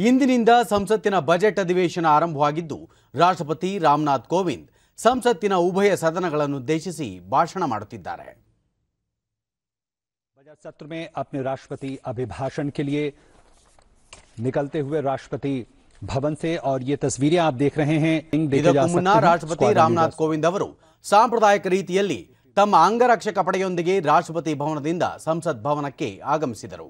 ಇಂದಿನಿಂದ ಸಂಸತ್ತಿನ ಬಜೆಟ್ ಅಧಿವೇಶನ ಆರಂಭವಾಗಿದ್ದು ರಾಷ್ಟ್ರಪತಿ ರಾಮನಾಥ್ ಕೋವಿಂದ್ ಸಂಸತ್ತಿನ ಉಭಯ ಸದನಗಳನ್ನು ಉದ್ದೇಶಿಸಿ ಭಾಷಣ ಮಾಡುತ್ತಿದ್ದಾರೆ। बजट सत्र में अपने राष्ट्रपति अभिभाषण के लिए निकलते हुए राष्ट्रपति भवन से और ये तस्वीरें आप देख रहे हैं। ಇದಕ್ಕೂ ಮುನ್ನ ರಾಷ್ಟ್ರಪತಿ ರಾಮನಾಥ್ ಕೋವಿಂದ್ ಅವರು ಸಾಂಪ್ರದಾಯಿಕ ರೀತಿಯಲ್ಲಿ ತಮ್ಮ ಅಂಗರಕ್ಷಕ ಪಡೆಯೊಂದಿಗೆ ರಾಷ್ಟ್ರಪತಿ ಭವನದಿಂದ ಸಂಸತ್ ಭವನಕ್ಕೆ ಆಗಮಿಸಿದರು।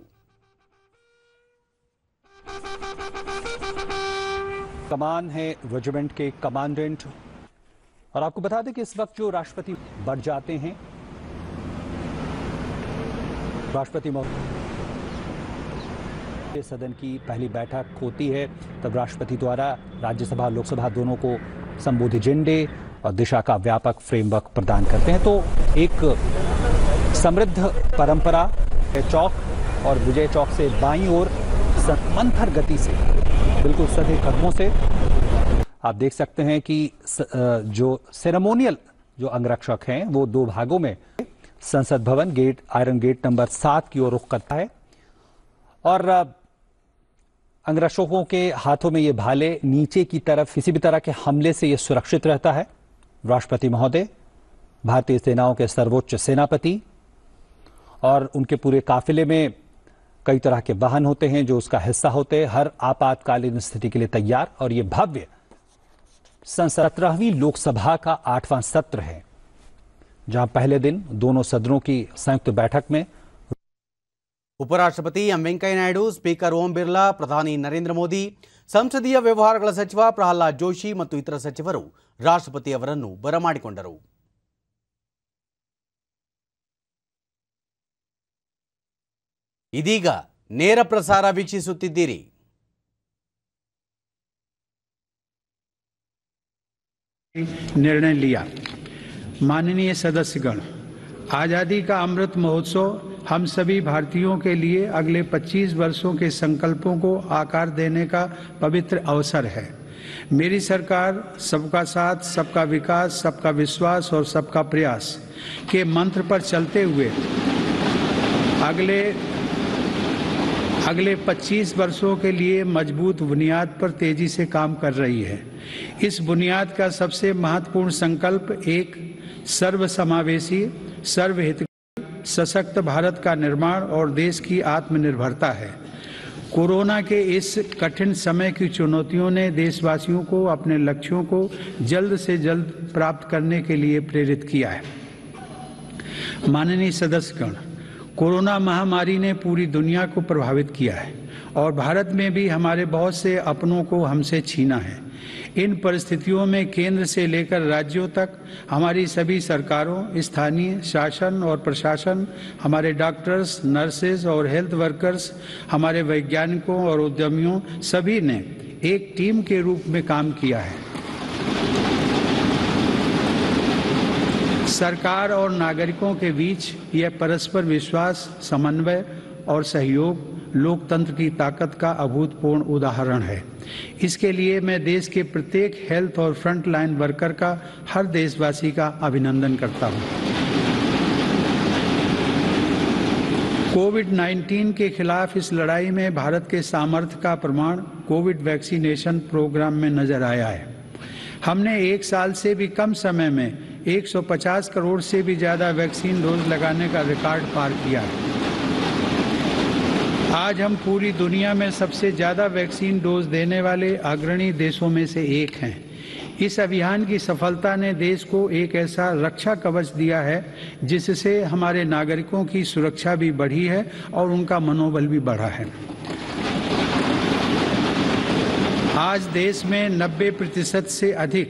कमान है रेजिमेंट के कमांडेंट और आपको बता दें कि इस वक्त जो राष्ट्रपति बढ़ जाते हैं, राष्ट्रपति सदन की पहली बैठक होती है तब राष्ट्रपति द्वारा राज्यसभा लोकसभा दोनों को संबोधित एजेंडे और दिशा का व्यापक फ्रेमवर्क प्रदान करते हैं। तो एक समृद्ध परंपरा चौक और विजय चौक से बाईं ओर मंथर गति से बिल्कुल सधे कदमों से आप देख सकते हैं कि जो सेरेमोनियल जो अंगरक्षक हैं वो दो भागों में संसद भवन गेट आयरन गेट नंबर 7 की ओर रुख करता है और अंगरक्षकों के हाथों में ये भाले नीचे की तरफ किसी भी तरह के हमले से ये सुरक्षित रहता है। राष्ट्रपति महोदय भारतीय सेनाओं के सर्वोच्च सेनापति और उनके पूरे काफिले में कई तरह के वाहन होते हैं जो उसका हिस्सा होते हैं। हर आपातकालीन स्थिति के लिए तैयार और ये भव्य 17वीं लोकसभा का 8वां सत्र है जहां पहले दिन दोनों सदनों की संयुक्त बैठक में उपराष्ट्रपति एम वेंकैया नायडू, स्पीकर ओम बिर्ला, प्रधानी नरेंद्र मोदी, संसदीय ವ್ಯವಹಾರಗಳ ಸಚಿವ ಪ್ರಹ್ಲಾದ್ ಜೋಶಿ ಮತ್ತು ಇತರ ಸಚಿವರು ರಾಷ್ಟ್ರಪತಿ ಅವರನ್ನು ಬರಮಾಡಿಕೊಂಡರು। ಇದೀಗ ನೇರ ಪ್ರಸಾರ ವೀಕ್ಷಿಸುತ್ತಿದ್ದೀರಿ। निर्णय लिया। माननीय सदस्यगण, आज़ादी का अमृत महोत्सव हम सभी भारतीयों के लिए अगले 25 वर्षों के संकल्पों को आकार देने का पवित्र अवसर है। मेरी सरकार सबका साथ, सबका विकास, सबका विश्वास और सबका प्रयास के मंत्र पर चलते हुए अगले 25 वर्षों के लिए मजबूत बुनियाद पर तेजी से काम कर रही है। इस बुनियाद का सबसे महत्वपूर्ण संकल्प एक सर्वसमावेशी, सर्वहितकारी, सशक्त भारत का निर्माण और देश की आत्मनिर्भरता है। कोरोना के इस कठिन समय की चुनौतियों ने देशवासियों को अपने लक्ष्यों को जल्द से जल्द प्राप्त करने के लिए प्रेरित किया है। माननीय सदस्यगण, कोरोना महामारी ने पूरी दुनिया को प्रभावित किया है और भारत में भी हमारे बहुत से अपनों को हमसे छीना है। इन परिस्थितियों में केंद्र से लेकर राज्यों तक हमारी सभी सरकारों, स्थानीय शासन और प्रशासन, हमारे डॉक्टर्स, नर्सेज और हेल्थ वर्कर्स, हमारे वैज्ञानिकों और उद्यमियों सभी ने एक टीम के रूप में काम किया है। सरकार और नागरिकों के बीच यह परस्पर विश्वास, समन्वय और सहयोग लोकतंत्र की ताकत का अभूतपूर्व उदाहरण है। इसके लिए मैं देश के प्रत्येक हेल्थ और फ्रंट लाइन वर्कर का, हर देशवासी का अभिनंदन करता हूं। कोविड-19 के खिलाफ इस लड़ाई में भारत के सामर्थ्य का प्रमाण कोविड वैक्सीनेशन प्रोग्राम में नजर आया है। हमने एक साल से भी कम समय में 150 करोड़ से भी ज्यादा वैक्सीन डोज लगाने का रिकॉर्ड पार किया है। आज हम पूरी दुनिया में सबसे ज्यादा वैक्सीन डोज देने वाले अग्रणी देशों में से एक हैं। इस अभियान की सफलता ने देश को एक ऐसा रक्षा कवच दिया है जिससे हमारे नागरिकों की सुरक्षा भी बढ़ी है और उनका मनोबल भी बढ़ा है। आज देश में 90% से अधिक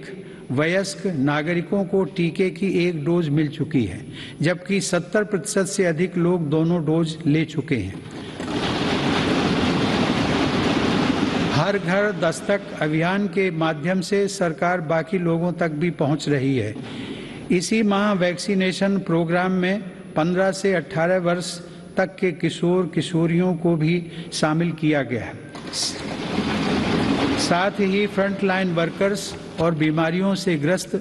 वयस्क नागरिकों को टीके की एक डोज मिल चुकी है, जबकि 70% से अधिक लोग दोनों डोज ले चुके हैं। हर घर दस्तक अभियान के माध्यम से सरकार बाकी लोगों तक भी पहुंच रही है। इसी माह वैक्सीनेशन प्रोग्राम में 15 से 18 वर्ष तक के किशोर किशोरियों को भी शामिल किया गया है। साथ ही फ्रंट लाइन वर्कर्स और बीमारियों से ग्रस्त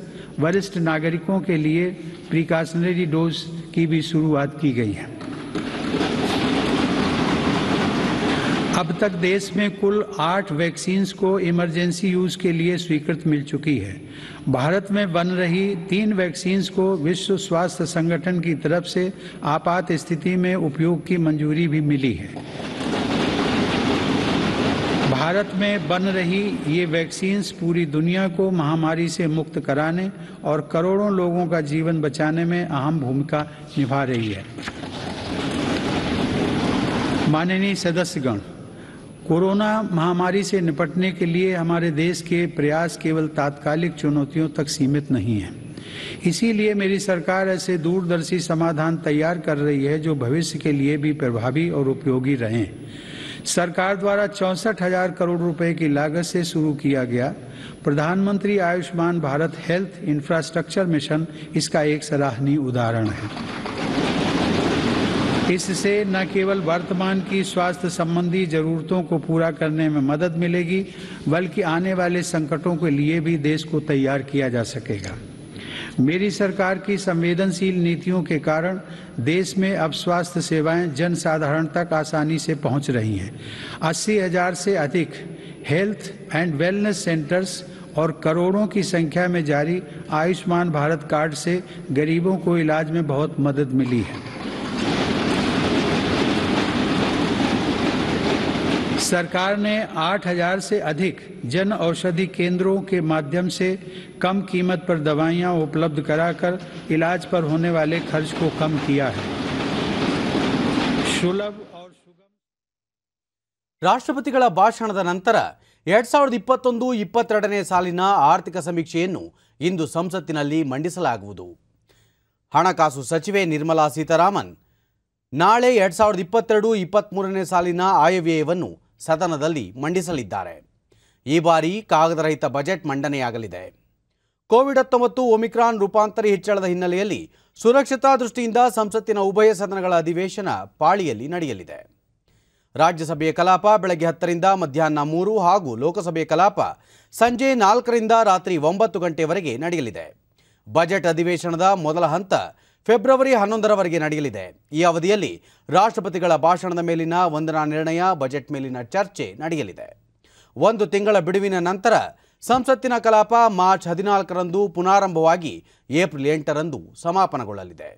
वरिष्ठ नागरिकों के लिए प्रिकॉशनरी डोज की भी शुरुआत की गई है। अब तक देश में कुल 8 वैक्सीन्स को इमरजेंसी यूज के लिए स्वीकृत मिल चुकी है। भारत में बन रही 3 वैक्सीन्स को विश्व स्वास्थ्य संगठन की तरफ से आपात स्थिति में उपयोग की मंजूरी भी मिली है। भारत में बन रही ये वैक्सीन्स पूरी दुनिया को महामारी से मुक्त कराने और करोड़ों लोगों का जीवन बचाने में अहम भूमिका निभा रही है। माननीय सदस्यगण, कोरोना महामारी से निपटने के लिए हमारे देश के प्रयास केवल तात्कालिक चुनौतियों तक सीमित नहीं हैं। इसीलिए मेरी सरकार ऐसे दूरदर्शी समाधान तैयार कर रही है जो भविष्य के लिए भी प्रभावी और उपयोगी रहें। सरकार द्वारा 64,000 करोड़ रुपए की लागत से शुरू किया गया प्रधानमंत्री Ayushman Bharat health infrastructure mission इसका एक सराहनीय उदाहरण है। इससे न केवल वर्तमान की स्वास्थ्य संबंधी जरूरतों को पूरा करने में मदद मिलेगी, बल्कि आने वाले संकटों के लिए भी देश को तैयार किया जा सकेगा। मेरी सरकार की संवेदनशील नीतियों के कारण देश में अब स्वास्थ्य सेवाएं जन साधारण तक आसानी से पहुंच रही हैं। 80,000 से अधिक हेल्थ एंड वेलनेस सेंटर्स और करोड़ों की संख्या में जारी आयुष्मान भारत कार्ड से गरीबों को इलाज में बहुत मदद मिली है। सरकार ने 8,000 से अधिक जन औषधि केंद्रों के माध्यम से कम कीमत पर दवाइयां उपलब्ध कराकर इलाज पर होने वाले खर्च को कम किया है। सुलभ और सुगम ರಾಷ್ಟ್ರಪತಿಗಳ ಭಾಷಣದ ನಂತರ 2021-22ನೇ ಸಾಲಿನ ಆರ್ಥಿಕ ಸಮೀಕ್ಷೆಯನ್ನು ಇಂದು ಸಂಸತ್ತಿನಲ್ಲಿ ಮಂಡಿಸಲಾಗುವುದು. ಹಣಕಾಸು ಸಚಿವೆ ನಿರ್ಮಲಾ ಸೀತಾರಾಮನ್ ನಾಳೆ 2022-23ನೇ ಸಾಲಿನ ಆಯವ್ಯಯವನ್ನು ಸದನದಲ್ಲಿ ಮಂಡಿಸಲಿದ್ದಾರೆ. ಈ ಬಾರಿ ಕಾಗದರಹಿತ ಬಜೆಟ್ ಮಂಡನೆಯಾಗಲಿದೆ. ಕೋವಿಡ್-19 ಒಮಿಕ್ರಾನ್ ರೂಪಾಂತರಿ ಹೆಚ್ಚಳದ ಹಿನ್ನೆಲೆಯಲ್ಲಿ ಸುರಕ್ಷತಾ ದೃಷ್ಟಿಯಿಂದ ಸಂಸತ್ತಿನ ಉಭಯ ಸದನಗಳ ಅಧಿವೇಶನ ಪಾಳಿಯಲ್ಲಿ ನಡೆಯಲಿದೆ. ರಾಜ್ಯಸಭೆಯ ಕಲಾಪ ಬೆಳಗ್ಗೆ 10ರಿಂದ ಮಧ್ಯಾಹ್ನ 3 ಹಾಗೂ ಲೋಕಸಭೆಯ ಕಲಾಪ ಸಂಜೆ 4ರಿಂದ ರಾತ್ರಿ 9 ಗಂಟೆವರೆಗೆ ನಡೆಯಲಿದೆ. ಬಜೆಟ್ ಅಧಿವೇಶನದ ಮೊದಲ ಹಂತ ಫೆಬ್ರವರಿ 11ರವರೆಗೆ ನಡೆಯಲಿದೆ. ಈ ಅವಧಿಯಲ್ಲಿ ರಾಷ್ಟ್ರಪತಿಗಳ ಭಾಷಣದ ಮೇಲಿನ ವಂದನಾ ನಿರ್ಣಯ, ಬಜೆಟ್ ಮೇಲಿನ ಚರ್ಚೆ ನಡೆಯಲಿದೆ. 1 ತಿಂಗಳ ಬಿಡುವಿನ ನಂತರ ಸಂಸತ್ತಿನ ಕಲಾಪ ಮಾರ್ಚ್ 14ರಂದು ಪುನಾರಂಭವಾಗಿ ಏಪ್ರಿಲ್ 8ರಂದು ಸಮಾಪನಗೊಳ್ಳಲಿದೆ.